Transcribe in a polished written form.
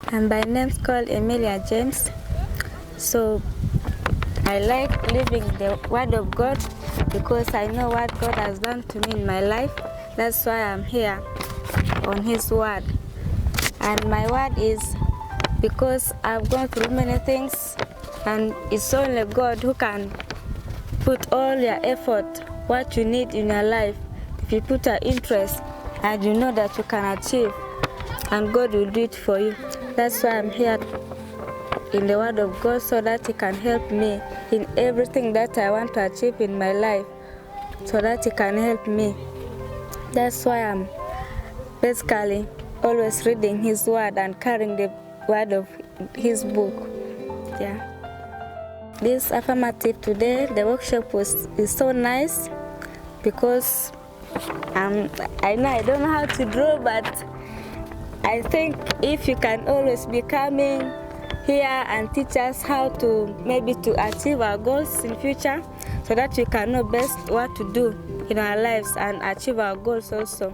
And my name's called Emilia James. So I like living the Word of God because I know what God has done to me in my life. That's why I'm here on His Word. And my word is because I've gone through many things, and it's only God who can put all your effort, what you need in your life. If you put your interest and you know that you can achieve, and God will do it for you. That's why I'm here in the Word of God, so that He can help me in everything that I want to achieve in my life, so that He can help me. That's why I'm basically always reading His Word and carrying the word of His book. Yeah. This affirmative today, the workshop is so nice because I know I don't know how to draw, but I think if you can always be coming here and teach us how to maybe to achieve our goals in future, so that we can know best what to do in our lives and achieve our goals also.